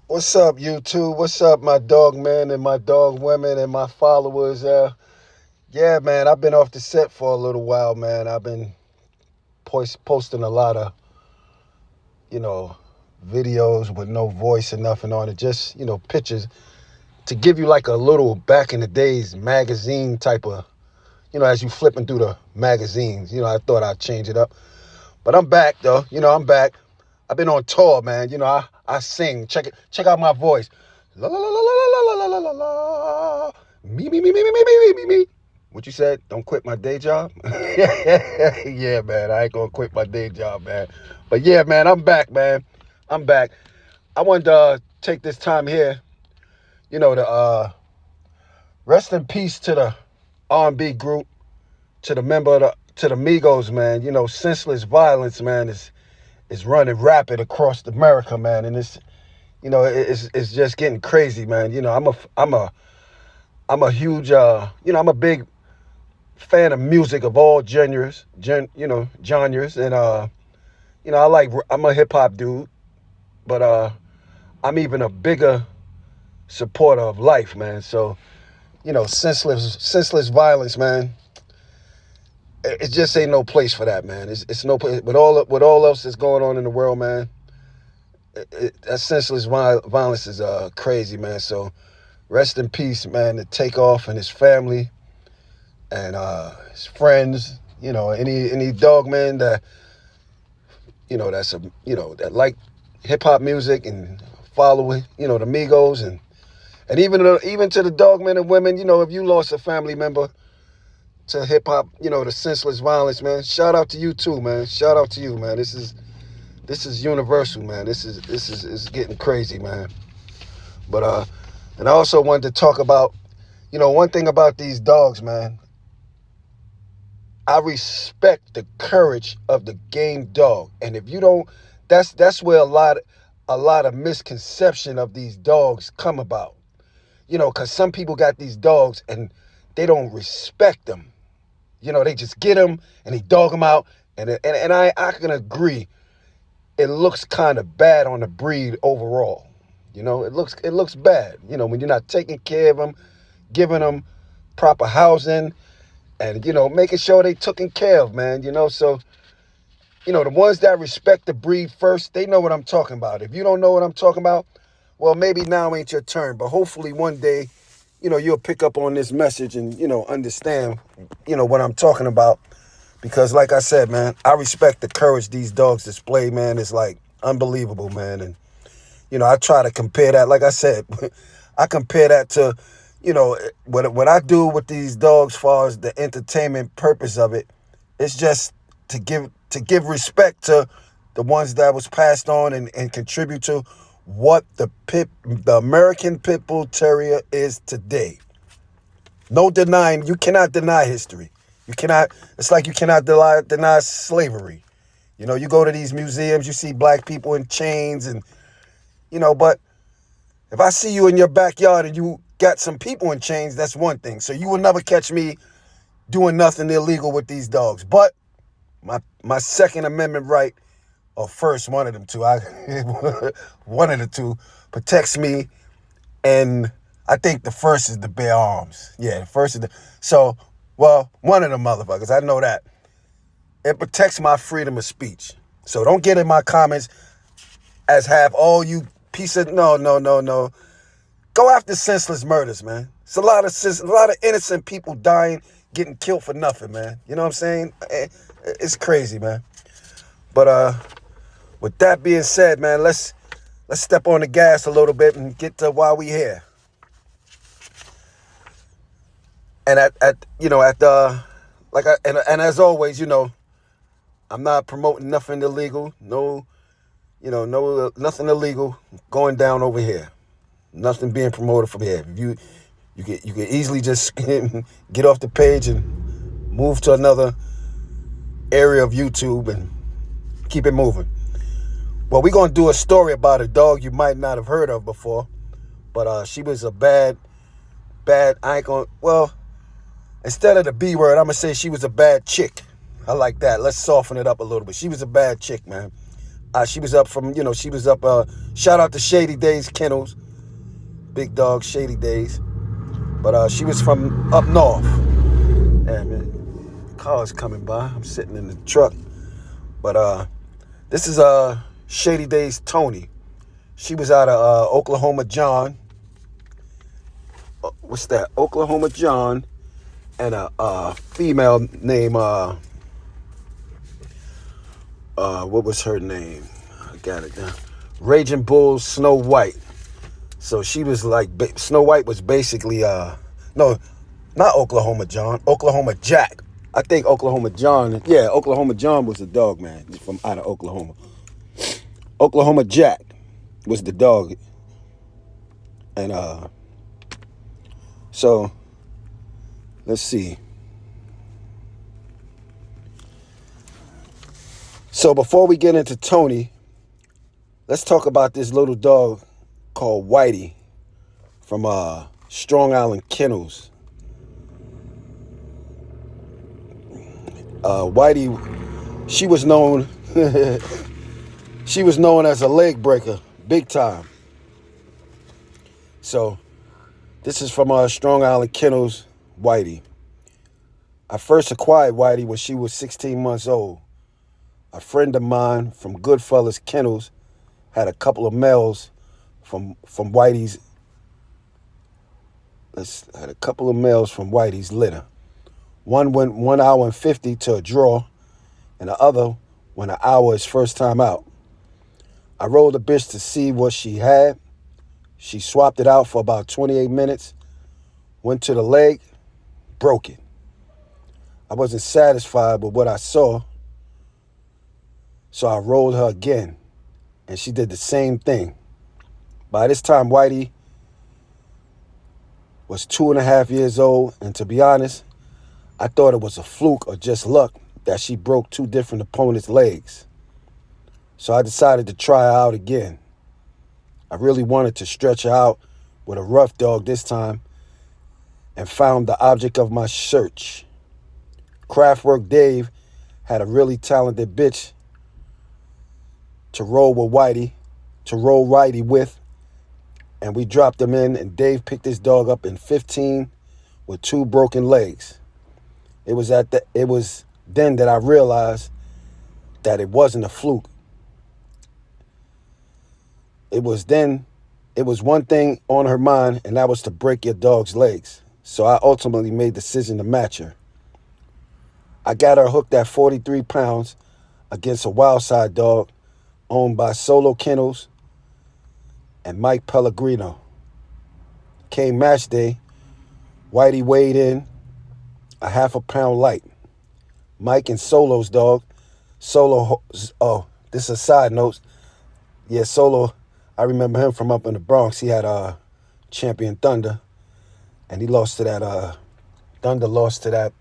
What's up, YouTube? What's up, my dog men and my dog women and my followers? Yeah, man, I've been off the set for a little while, man. I've been posting a lot of, you know, videos with no voice or nothing on it, just, pictures to give you like a little back in the days magazine type of, as you flipping through the magazines. I thought I'd change it up. But I'm back, though. I'm back. I've been on tour, man. I sing. Check out my voice. La la la la la la la la la la. Me. What you said? Don't quit my day job? Yeah, man. I ain't gonna quit my day job, man. But yeah, man, I'm back, man. I'm back. I wanted to take this time here, to rest in peace to the R&B group, to the member of to the Migos, man. Senseless violence, man, is running rapid across America, man, and it's just getting crazy, man. I'm a huge, I'm a big fan of music of all genres, and I'm a hip hop dude, but I'm even a bigger supporter of life, man. So, senseless violence, man. It just ain't no place for that, man. It's no place. With all else that's going on in the world, man. That senseless violence is crazy, man. So rest in peace, man. To Takeoff and his family and his friends. Any dog man that that like hip hop music and following the Migos and even to the dog men and women. If you lost a family member to hip hop, the senseless violence, man. Shout out to you too, man. Shout out to you, man. This is universal, man. This is getting crazy, man. But and I also wanted to talk about, one thing about these dogs, man. I respect the courage of the game dog, and if you don't, that's where a lot of misconception of these dogs come about. Because some people got these dogs and they don't respect them. They just get them and they dog them out, and I can agree it looks kind of bad on the breed overall. It looks bad. When you're not taking care of them, giving them proper housing, and making sure they taken care of, man. So the ones that respect the breed first, they know what I'm talking about. If you don't know what I'm talking about, well, maybe now ain't your turn. But hopefully one day, you'll pick up on this message and understand what I'm talking about. Because like I said, man, I respect the courage these dogs display, man. It's like unbelievable, man. And, I try to compare that. Like I said, I compare that to, what I do with these dogs as far as the entertainment purpose of it. It's just to give respect to the ones that was passed on and contribute to what the American Pit Bull Terrier is today. No denying, you cannot deny history. It's like you cannot deny slavery. You go to these museums, you see black people in chains but if I see you in your backyard and you got some people in chains, that's one thing. So you will never catch me doing nothing illegal with these dogs. But my Second Amendment right, or first one of them two, one of the two, protects me. And I think the first is the bear arms. Yeah, the first is one of the motherfuckers. I know that. It protects my freedom of speech. So don't get in my comments as have all you piece of no. Go after senseless murders, man. It's a lot of innocent people dying, getting killed for nothing, man. You know what I'm saying? It's crazy, man. But with that being said, man, let's step on the gas a little bit and get to why we here. And and as always, I'm not promoting nothing illegal. No, nothing illegal going down over here. Nothing being promoted from here. You can easily just get off the page and move to another area of YouTube and keep it moving. Well, we're gonna do a story about a dog you might not have heard of before, but she was a bad. I ain't gonna. Well, instead of the B word, I'm gonna say she was a bad chick. I like that. Let's soften it up a little bit. She was a bad chick, man. She was up from, she was up, shout out to Shady Days Kennels, big dog Shady Days. But she was from up north. And man, cars coming by. I'm sitting in the truck. But this is Shady Days Toni. She was out of Oklahoma John. What's that? Oklahoma John. And a female named, what was her name? I got it now. Raging Bull Snow White. So she was like, Snow White was basically, no, not Oklahoma John, Oklahoma Jack. I think Oklahoma John was the dog, man, from out of Oklahoma. Oklahoma Jack was the dog. And so let's see. So before we get into Toni, let's talk about this little dog called Whitey from Strong Island Kennels. Whitey, she was known as a leg breaker, big time. So this is from Strong Island Kennels, Whitey. I first acquired Whitey when she was 16 months old. A friend of mine from Goodfellas Kennels had a couple of males from Whitey's. Had a couple of males from Whitey's litter. One went 1 hour and 50 to a draw, and the other went an hour his first time out. I rolled the bitch to see what she had. She swapped it out for about 28 minutes, went to the leg, broke it. I wasn't satisfied with what I saw, so I rolled her again, and she did the same thing. By this time, Whitey was 2.5 years old, and to be honest, I thought it was a fluke or just luck that she broke two different opponents' legs. So I decided to try her out again. I really wanted to stretch her out with a rough dog this time and found the object of my search. Craftwork Dave had a really talented bitch to roll Whitey with, and we dropped him in, and Dave picked his dog up in 15 with two broken legs. It was then that I realized that it wasn't a fluke. It was one thing on her mind, and that was to break your dog's legs. So I ultimately made the decision to match her. I got her hooked at 43 pounds against a Wildside dog owned by Solo Kennels and Mike Pellegrino. Came match day, Whitey weighed in a half a pound light. Mike and Solo's dog, this is a side note. Yeah, Solo, I remember him from up in the Bronx. He had Champion Thunder, and he lost to that, Thunder lost to that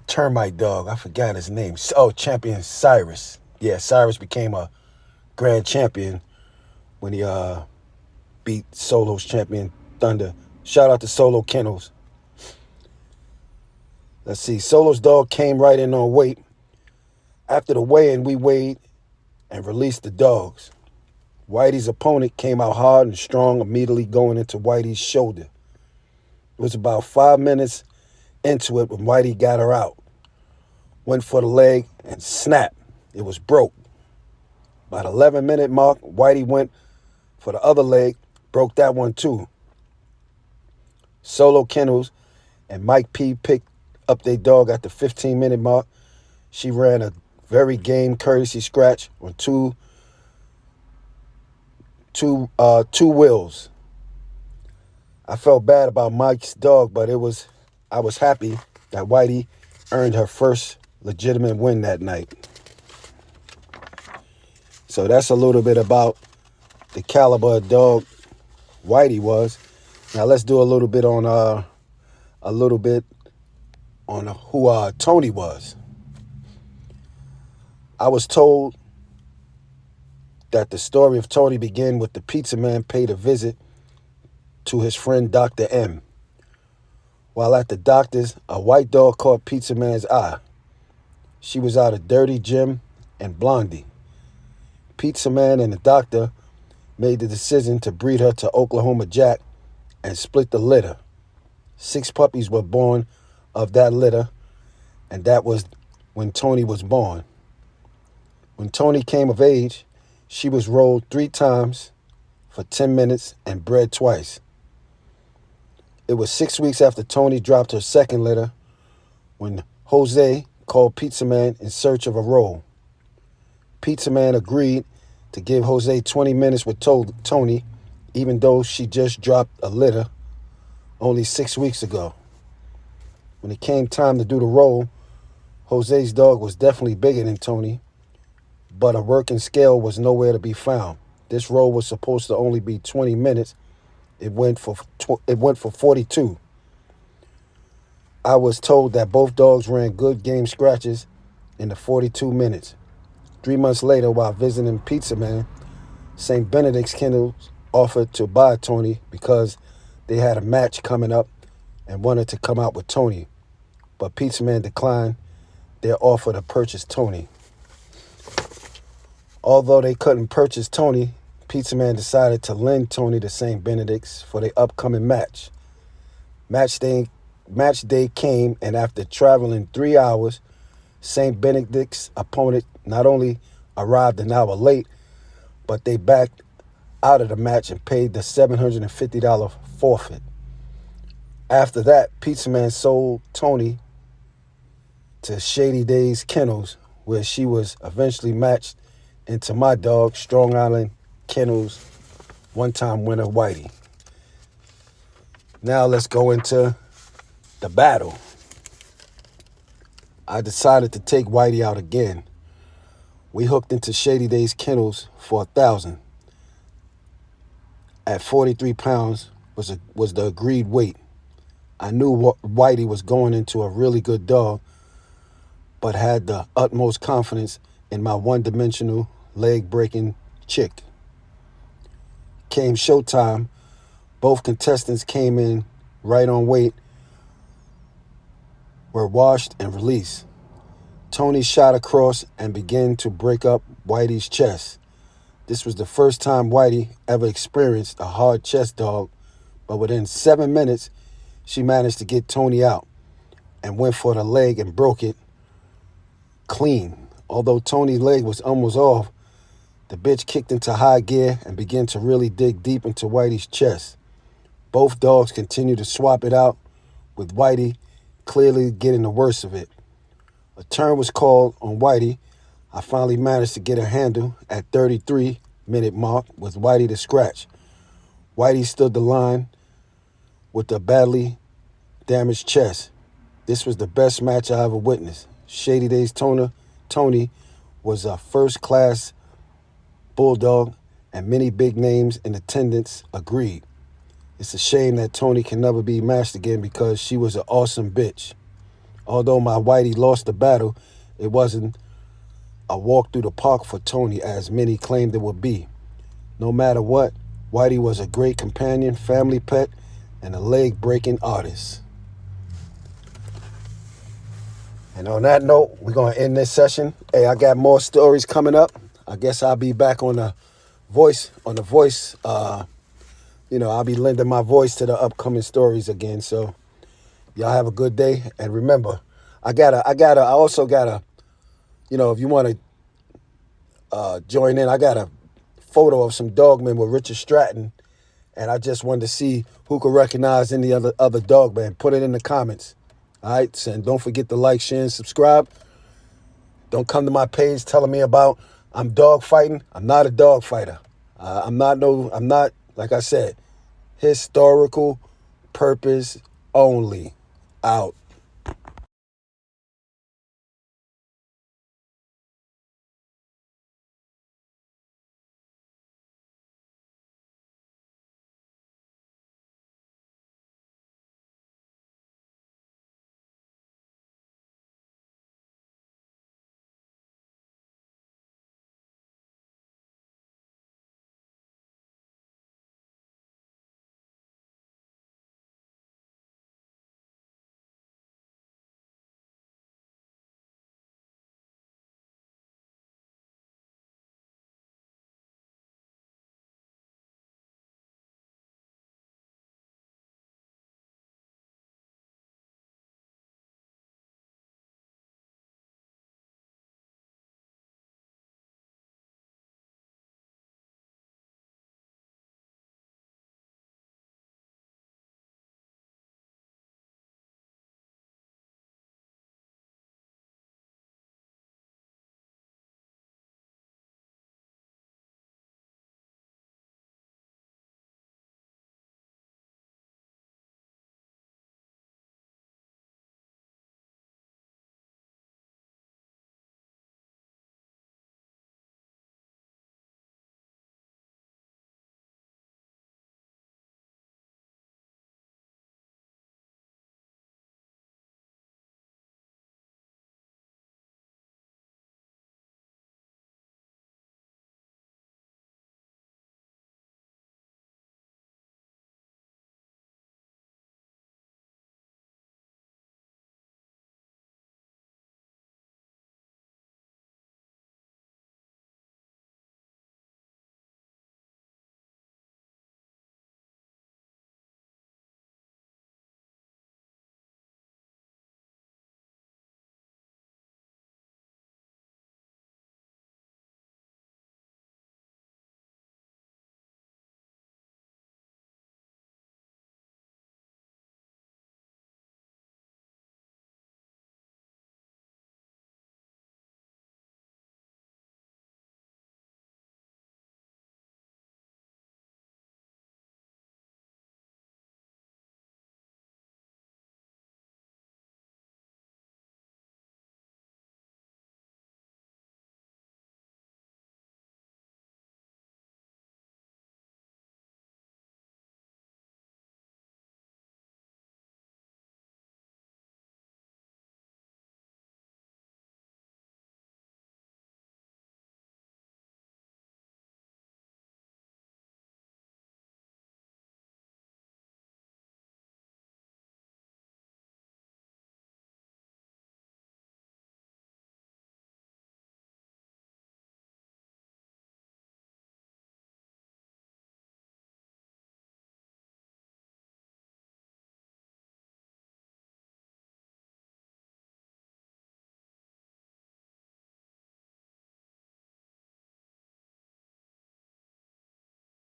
termite dog. I forgot his name. Champion Cyrus. Yeah, Cyrus became a grand champion when he beat Solo's Champion Thunder. Shout out to Solo Kennels. Let's see. Solo's dog came right in on weight. After the weigh-in, we weighed and released the dogs. Whitey's opponent came out hard and strong, immediately going into Whitey's shoulder. It was about 5 minutes into it when Whitey got her out. Went for the leg and snap. It was broke. By the 11-minute mark, Whitey went for the other leg, broke that one too. Solo Kennels and Mike P picked up their dog at the 15-minute mark. She ran a very game courtesy scratch on two wheels. I felt bad about Mike's dog, but I was happy that Whitey earned her first legitimate win that night. So that's a little bit about the caliber of dog Whitey was. Now let's do a little bit on who Toni was. I was told that the story of Toni began with the pizza man paid a visit to his friend Dr. M. While at the doctor's, a white dog caught pizza man's eye. She was out of Dirty Jim and Blondie. Pizza Man and the doctor made the decision to breed her to Oklahoma Jack and split the litter. 6 puppies were born of that litter, and that was when Toni was born. When Toni came of age, she was rolled 3 times for 10 minutes and bred twice. It was 6 weeks after Toni dropped her second litter when Jose called Pizza Man in search of a roll. Pizza Man agreed to give Jose 20 minutes with Toni, even though she just dropped a litter only 6 weeks ago. When it came time to do the roll, Jose's dog was definitely bigger than Toni, but a working scale was nowhere to be found. This roll was supposed to only be 20 minutes. It went for 42. I was told that both dogs ran good game scratches in the 42 minutes. 3 months later, while visiting Pizza Man, St. Benedict's Kennels offered to buy Toni because they had a match coming up and wanted to come out with Toni. But Pizza Man declined their offer to purchase Toni. Although they couldn't purchase Toni, Pizza Man decided to lend Toni to St. Benedict's for their upcoming match. Match day came, and after traveling 3 hours, St. Benedict's opponent not only arrived an hour late, but they backed out of the match and paid the $750 forfeit. After that, Pizza Man sold Toni to Shady Days Kennels, where she was eventually matched into my dog, Strong Island Kennels, one-time winner Whitey. Now let's go into the battle. I decided to take Whitey out again. We hooked into Shady Days Kennels for $1,000. At 43 pounds was the agreed weight. I knew Whitey was going into a really good dog, but had the utmost confidence in my one-dimensional, leg-breaking chick. Came showtime. Both contestants came in right on weight, were washed and released. Toni shot across and began to break up Whitey's chest. This was the first time Whitey ever experienced a hard chest dog, but within 7 minutes, she managed to get Toni out and went for the leg and broke it clean. Although Toni's leg was almost off, the bitch kicked into high gear and began to really dig deep into Whitey's chest. Both dogs continued to swap it out, with Whitey clearly getting the worst of it. A turn was called on Whitey. I finally managed to get a handle at 33-minute mark with Whitey to scratch. Whitey stood the line with a badly damaged chest. This was the best match I ever witnessed. Shady Days Toni was a first-class bulldog, and many big names in attendance agreed. It's a shame that Toni can never be matched again because she was an awesome bitch. Although my Whitey lost the battle, it wasn't a walk through the park for Toni as many claimed it would be. No matter what, Whitey was a great companion, family pet, and a leg-breaking artist. And on that note, we're going to end this session. Hey, I got more stories coming up. I guess I'll be back on the voice. I'll be lending my voice to the upcoming stories again. So y'all have a good day. And remember, I also gotta, if you want to join in, I got a photo of some dogmen with Richard Stratton. And I just wanted to see who could recognize any other dogman. Put it in the comments. All right, and don't forget to like, share, and subscribe. Don't come to my page telling me about I'm dog fighting. I'm not a dog fighter. I'm not, like I said, historical purpose only. Out.